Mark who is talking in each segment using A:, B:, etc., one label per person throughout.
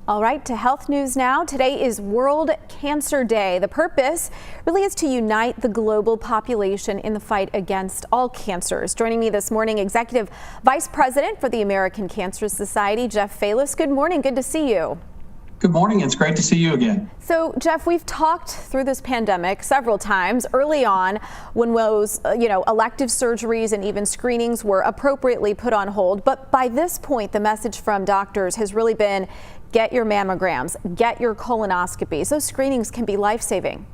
A: All right, to health news now. Today is World Cancer Day. The purpose really is to unite the global population in the fight against all cancers. Joining me this morning, Executive Vice President for the American Cancer Society, Jeff Fehlis. Good morning. Good to see you.
B: Good morning. It's great to see you again.
A: So, Jeff, we've talked through this pandemic several times early on when those, elective surgeries and even screenings were appropriately put on hold. But by this point, the message from doctors has really been get your mammograms, get your colonoscopies. Those screenings can be life-saving.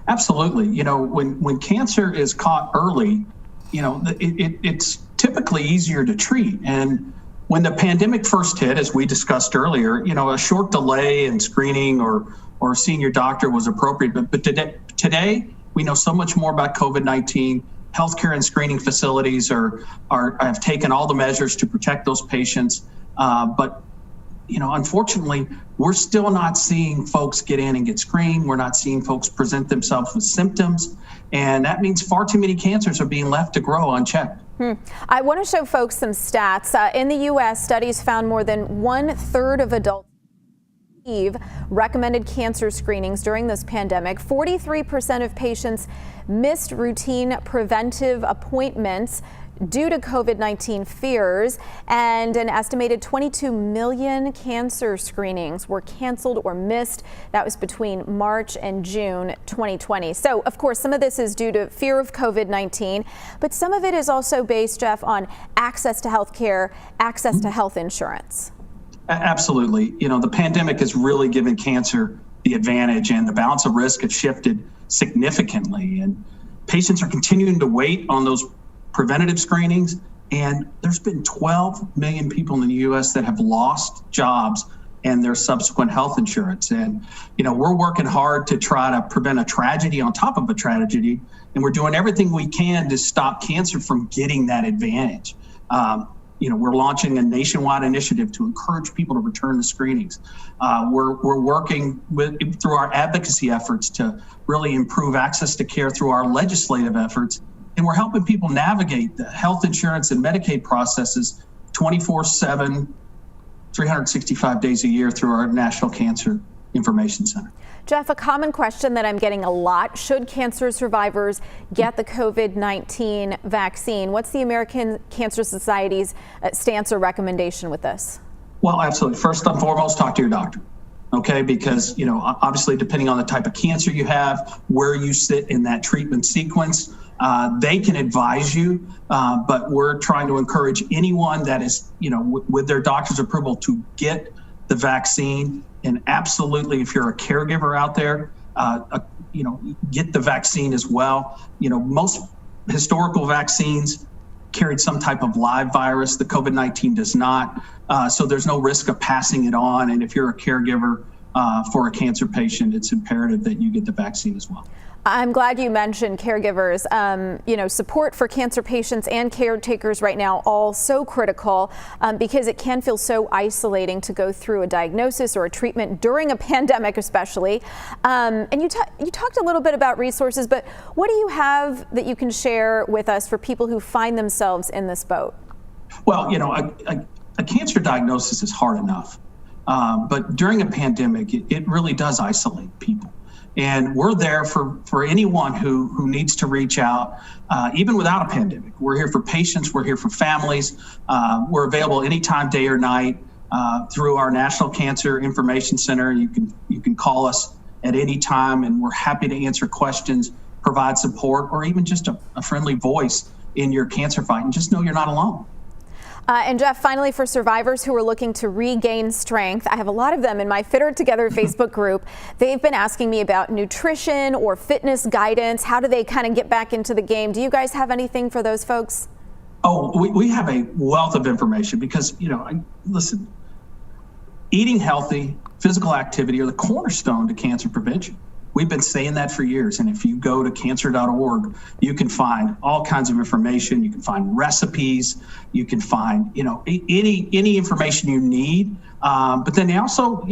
B: Absolutely. When cancer is caught early, it's typically easier to treat. And when the pandemic first hit, as we discussed earlier, a short delay in screening or seeing your doctor was appropriate. But today we know so much more about COVID-19. Healthcare and screening facilities have taken all the measures to protect those patients. But unfortunately, we're still not seeing folks get in and get screened. We're not seeing folks present themselves with symptoms. And that means far too many cancers are being left to grow unchecked.
A: I want to show folks some stats. In the U.S., studies found more than 1/3 of adults recommended cancer screenings during this pandemic. 43% of patients missed routine preventive appointments due to COVID-19 fears, and an estimated 22 million cancer screenings were canceled or missed. That was between March and June 2020. So, of course, some of this is due to fear of COVID-19, but some of it is also based, Jeff, on access to health care, access to health insurance.
B: Absolutely. The pandemic has really given cancer the advantage, and the balance of risk has shifted significantly. And patients are continuing to wait on those preventative screenings, and there's been 12 million people in the U.S. that have lost jobs and their subsequent health insurance. And, we're working hard to try to prevent a tragedy on top of a tragedy, and we're doing everything we can to stop cancer from getting that advantage. We're launching a nationwide initiative to encourage people to return to screenings. We're working through our advocacy efforts to really improve access to care through our legislative efforts. And we're helping people navigate the health insurance and Medicaid processes 24/7, 365 days a year through our National Cancer Information Center.
A: Jeff, a common question that I'm getting a lot: should cancer survivors get the COVID-19 vaccine? What's the American Cancer Society's stance or recommendation with this?
B: Well, absolutely. First and foremost, talk to your doctor. Okay, because, obviously, depending on the type of cancer you have, where you sit in that treatment sequence, they can advise you, but we're trying to encourage anyone that is, with their doctor's approval to get the vaccine. And absolutely, if you're a caregiver out there, get the vaccine as well. Most historical vaccines carried some type of live virus. The COVID-19 does not. So there's no risk of passing it on. And if you're a caregiver for a cancer patient, it's imperative that you get the vaccine as well.
A: I'm glad you mentioned caregivers. Support for cancer patients and caretakers right now, all so critical because it can feel so isolating to go through a diagnosis or a treatment during a pandemic, especially. And you talked a little bit about resources, but what do you have that you can share with us for people who find themselves in this boat?
B: Well, a cancer diagnosis is hard enough, but during a pandemic, it really does isolate people. And we're there for anyone who needs to reach out, even without a pandemic. We're here for patients. We're here for families. We're available anytime, day or night, through our National Cancer Information Center. You can call us at any time, and we're happy to answer questions, provide support, or even just a friendly voice in your cancer fight. And just know you're not alone.
A: And Jeff, finally, for survivors who are looking to regain strength, I have a lot of them in my Fitter Together Facebook group. They've been asking me about nutrition or fitness guidance. How do they kind of get back into the game? Do you guys have anything for those folks?
B: Oh, we have a wealth of information because, listen, eating healthy, physical activity are the cornerstone to cancer prevention. We've been saying that for years. And if you go to cancer.org, you can find all kinds of information. You can find recipes. You can find, any information you need. But then also,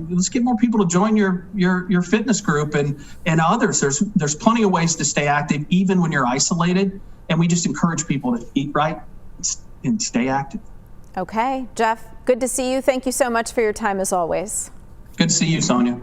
B: let's get more people to join your fitness group and others. There's plenty of ways to stay active, even when you're isolated. And we just encourage people to eat right and stay active.
A: Okay, Jeff, Good to see you. Thank you so much for your time as always.
B: Good to see you, Sonia.